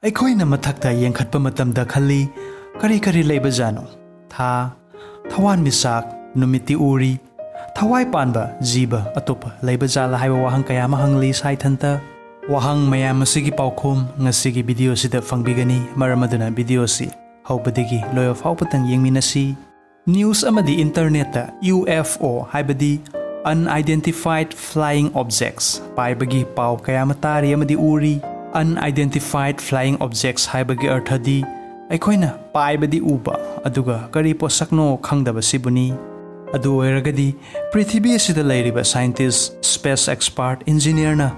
ꯑꯩꯈꯣꯏꯅ ꯃꯊꯛꯇ ꯌꯦꯡꯈꯠꯄ ꯃꯇꯝꯗ ꯈꯜꯂꯤ ꯀꯔꯤ ꯀꯔꯤ ꯂꯩꯕꯖꯥꯠꯅꯣ ꯊꯥ ꯊꯋꯥꯟꯃꯤꯆꯥꯛ ꯅꯨꯃꯤꯠꯇꯤ ꯎꯔꯤ ꯊꯋꯥꯏ ꯄꯥꯟꯕ ꯖꯤꯕ ꯑꯇꯣꯞꯄ ꯂꯩꯕꯖꯥꯠꯂ ꯍꯥꯏꯕ ꯋꯥꯍꯪ ꯀꯌꯥ ꯑꯃ ꯍꯪꯂꯤ ꯏꯁꯥ ꯏꯊꯟꯇ ꯋꯥꯍꯪ ꯃꯌꯥꯝ ꯑꯁꯤꯒꯤ ꯄꯥꯎꯈꯨꯝ ꯉꯁꯤꯒꯤ ꯚꯤꯗꯤꯑꯣꯁꯤꯗ ꯐꯪꯕꯤꯒꯅꯤ ꯃꯔꯝ ꯑꯗꯨꯅ ꯚꯤꯗꯤꯑꯣꯁꯤ ꯍꯧꯕꯗꯒꯤ ꯂꯣꯏꯕ ꯐꯥꯎꯕꯇꯪ ꯌꯦꯡꯃꯤꯟꯅꯁꯤ न्यूज़ अमदी इंटरनेट UFO हाइबदी अनआइडेंटिफाइड फ्लाइंग ऑब्जेक्ट्स पाइबगी पाव कया तारी अमदी उरी अनआइडेंटिफाइड फ्लाइंग ऑब्जेक्ट्स हाइबगी अर्थदी अखोइना पाइबदी उबा अदुगा करी पोसकनो खंगदबसिबुनी अदु ओइरगदी पृथ्वी असिदा लैरिबा साइंटिस्ट स्पेस एक्सपर्ट इंजीनियर ना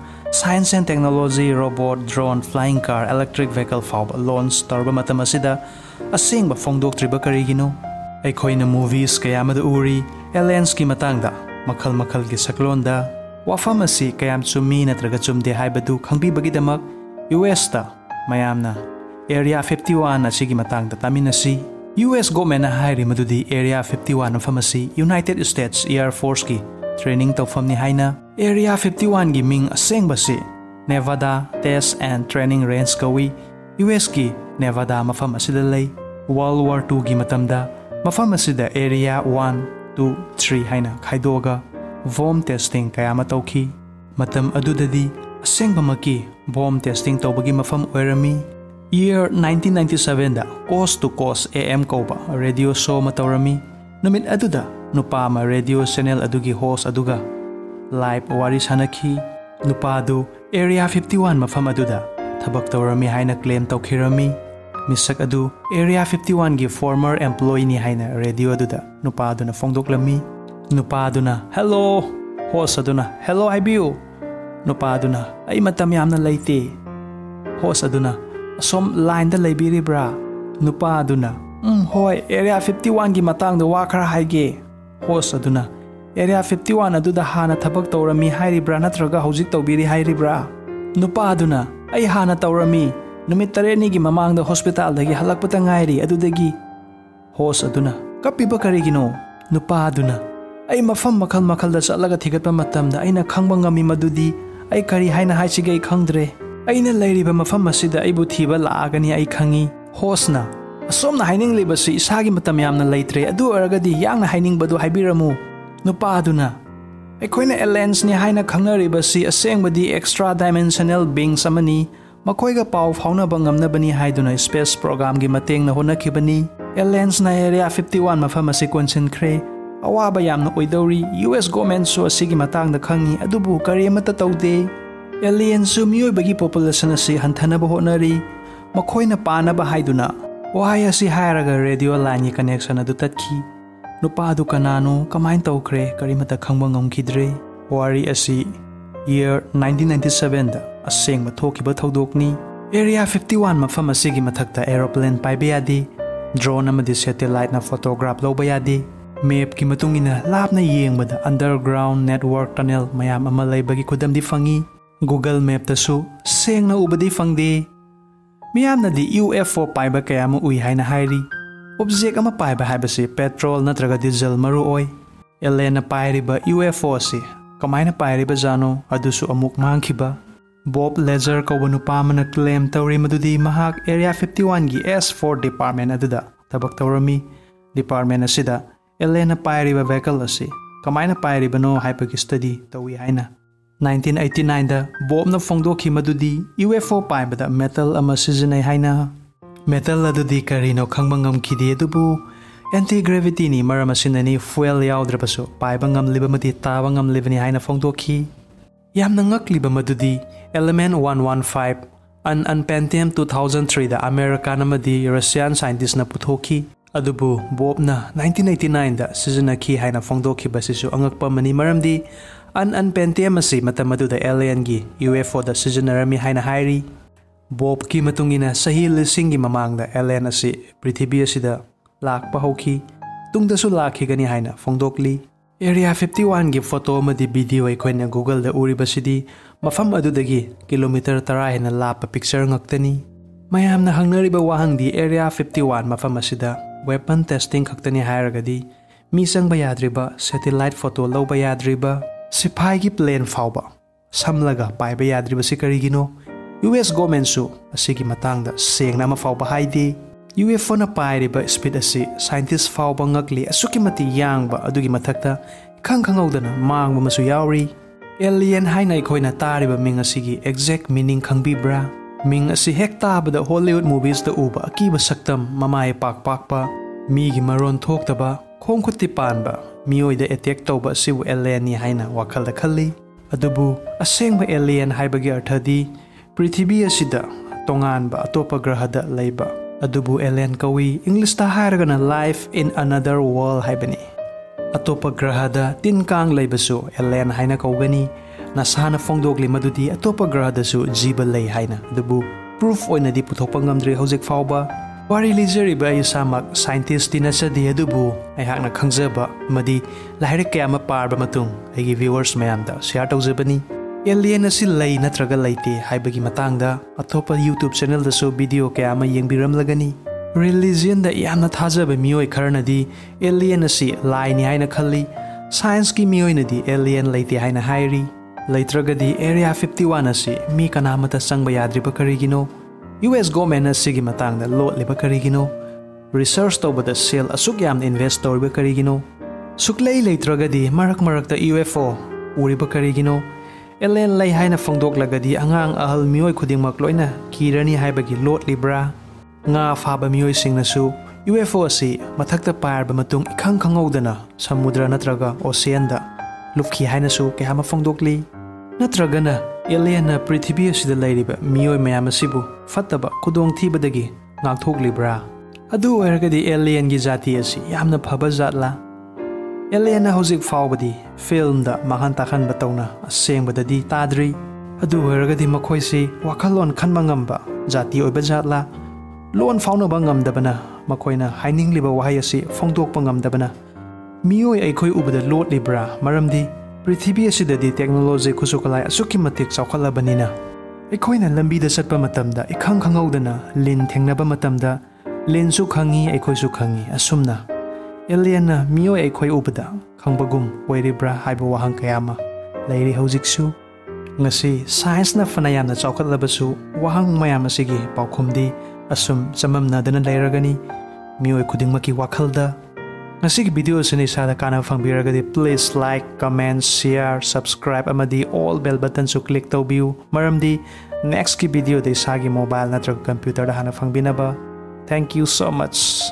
science and technology robot drone flying car electric vehicle फाव लॉन्च तौरबा मतम असिदा असेंबा फोंदोक्त्रिबा करिगिनो अखोइना मूवीज कयामद उरी एलियंस की मतंगदा मखल मखल की सकलोंदा वाफम असि कयाम चुमी नत्रगा चुमदे हाइबदु खंगबिबगिदमक US ता मयामना एरिया 51 असिगी मतंगदा तामिनसी US गवर्नमेंट हाइरि मदुदी एरिया 51 मफम असि यूनाइटेड स्टेट्स एयर फोर्स की ट्रेनिंग तौफमनि हाइना एरिया 51 की मिंग असेंगबसि Nevada test and training range कवी US की नेवादा मफम असिदा लई वर्ल्ड वॉर 2 की मतमदा मफम असिदा एरिया 1, 2, 3 हाइना खाइदोगा बॉम्ब टेस्टिंग कयामा तौखी मतम अदुददी असेंगबमकी बॉम्ब टेस्टिंग तौबगी मफम ओइरमी ईयर 1997 दा कोस्ट टू कोस्ट AM कौबा रेडियो शो मतौरमी नुमित अदुदा नुपा मा रेडियो चैनल अदुगी होस्ट अदुगा लाइव वारी सानखी नुपादु एरिया 51 मफम अदुदा थबक तौरमी हाइना क्लेम तौखिरमी मिसक अदु एरिया 51 की फॉर्मर एम्प्लॉई नि हाइना रेडियो अदुदा नुपादुना फोंदोक्लमी नुपादुना हेलो होस्ट अदुना हेलो हाइबियु नुपादुना आई मतम यामना लैते होस्ट अदुना असोम लाइन दा लैबिरिब्रा नुपादुना होय एरिया 51 की मतंग दा वा खरा हाइगे होस्ट अदुना एरिया 51 अदुदा हाना थबक तौरमी हाइरिब्रा नत्रगा हौजिक तौबिरि हाइरिब्रा नुपादुना आई हाना तौरमी नुमित तरेनी की ममांग हॉस्पिटल दगी हलकपता गायरी अदुदगी होस्ट अदुना कपिबा करिगिनो नुपा अदुना आई मफम मखल मखल दा चलगा थिगतपा मतमदा अइना खंगबा ngami मदुदी आई करी हाइना हाइसिगे खंगद्रे अइना लैरिबा मफम असिदा आइबु थिबा लागनी आई खंगी होस्टना असोमना हाइनिंग लेबसि इसागी मतम यामना लैत्रे अदु अरगदी यांगना हाइनिंग बदु हाइबिरमु नुपा अदुना अखोइना एलियंस नि हाइना खंगनरिबसि असेंगबदी एक्स्ट्रा डायमेंशनल बीइंग्स अमनी मकोइगा पाव फाउनबा ngamnabani haiduna space program gi mateng na honakibani aliens na area 51 mafam asi concentre awaba yamna oidori US government so asigi matang da khangi adubu kari amata taude aliens su miyoi bagi population asi hanthana ba honari makoina pana ba haiduna wahai asi hairaga radio line connection adu tatki nupa adu kanano kamain tawkre kari mata khangba ngamkhidre wari asi year 1997 da aseng mathokiba thodokni area 51 mafam asigi mathakta aeroplane paiba yadi drone amadi satellite na photograph loba yadi map ki matungina lapna yengbada underground network tunnel mayam ama leibagi khudamdi fangi google map tasu sengna ubadi fangde miyamna di UFO paiba kayama ui haina hairi object ama paiba haibase petrol natraga diesel maru oi elena pairiba UFO si कमायना पाइरिबा जानो अदुसु अमुक मांखिबा Bob laser कौबा नुपा मना claim तौरि मदुदी महाक area 51 की S4 department अदुदा थबक तौरमी department असिदा एलेना पाइरिबा वेहिकल असि कमायना पाइरिबनो हाइपकी स्टडी तौई हाइना 1989 दा बॉब न फोंदोखि मदुदी UFO पाइबदा मेटल अमा सिजनै हाइना मेटल अदुदी करिनो खंगबा ngamखिदि अदुबु एंटी ग्रेविटी नि मरम असिननी fuel याउद्रबसु पाइबा ngamliba mati Taba ngamlibani haina फोंदोखि यामना ngakliba madudi element 115 an pentium 2003 da american amadi russian scientist na puthoki adubu bob na 1989 da seasonaki haina फोंदोखि basisu angakpa mani maramdi an pentium asi matamadu da alien gi UFO da seasonarami haina hairi bob ki matungina sahi lising gi mamang da alien asi prithvi asida lakpa hoki tungdasu lakhigani haina फोंदोकली area 51 की photo मदी video अखोइना Google दा उरिबसिदी मफम अदुदगी kilometre 10 हेना लाप पिक्चर ngakतनी मयामना हंगनरिबा वाहंगदी एरिया 51 मफम असिदा वेपन टेस्टिंग खक्तनी हायरगदी मी संगबा याद्रिबा सैटेलाइट फोटो लौबा याद्रिबा सिपाही की प्लेन फावबा समलगा पाइबा याद्रिबसि करिगिनो US government-su asigi matangda sengna ama fawba haide. UFO na pairiba speed asi scientist fawba ngakli asuki mati yangba adugi mathakta khangkhangawdana mangba masu yauri. Alien haina ikhoina tariba ming asigi exact meaning khangbibra. Ming asi hek tabada Hollywood movies da uba akiba saktam mamai pakpa migi maron thoktaba khongkhutti panba mioida attack tawba sibu alien ni haina wakhalda khalli. Adubu asengba alien haibagi arthadi Prithvi asida tonganba atopa grahada leiba. Adubu alien kawi English ta hairagana life in another world haibani. Atopa grahada tinkang leibasu alien haina kaugani. Nasana fongdogli madudi atopa grahada su jiba lei haina. Adubu proof oina di puthokpa ngamdri hojik fawba. Wari lizariba isamak scientist dinasadi adubu ayhakna khangjaba madi lahire kayama parba matung aigi viewers mayamda share tawjabani. Alien asi lei natraga leite haibagi matangda atopa YouTube channel da so video kayama yengbiramlagani. Religion da yamna thajaba mioi kharnadi alien asi lai ni haina khalli. Science ki mioi nadi alien leite haina hairi. Leitragadi Area 51 asi mi kanamata sangba yadriba karigino. US government asigi matangda lotliba karigino. Research tawbada sale asuk yamna invest tawriba karigino. Suklei leitragadi marak-marakta UFO uriba karigino. Alien lei haina fongdoklagadi angang ahal mioi khudingmak loina kirani haibagi lotlibra. Nga faba mioi singnasu UFO asi mathakta parba matung ikhang khangawdana samudra natraga ocean da lufki hainasu kehama fongdokli. Natragana alien na Prithvi asida leiriba mioi mayam asibu fattaba khudong thibadagi ngakthoklibra. Adu oiragadi alien gi jati asi yamna phaba zatla. Alien na hojik fawbadi film da mahan takhan batawna asengbadadi tadri. Adu oiragadi makhoisi wakhalon khanba ngamba jati oiba zatla. Lon fawnaba ngamdabana makhoina hainingliba wahai asi fongdokpa ngamdabana. Mioi aikhoi ubada lotlibra maramdi Prithvi asidadi technology khusukalai asuki matik chawkhallabanina. Aikhoina lambida satpa matamda ikhang khangawdana lin thengnaba matamda lin su khangi aikhoi su khangi asumna. Alien na mioi aikhoi ubada khangbagum oiribra haiba wahang kayama leiri hojiksu. Ngasi science na fanayamna chawkhallabasu wahang mayam asigi paukhumdi asum chamamnadana leiragani mioi khudingmaki wakhalda. Ngasigi video sini sada kana fangbiragadi please like, comment, share, subscribe amadi all bell button su click tawbiu maramdi next ki video de sagi mobile natrag computer da hana fangbinaba. Thank you so much.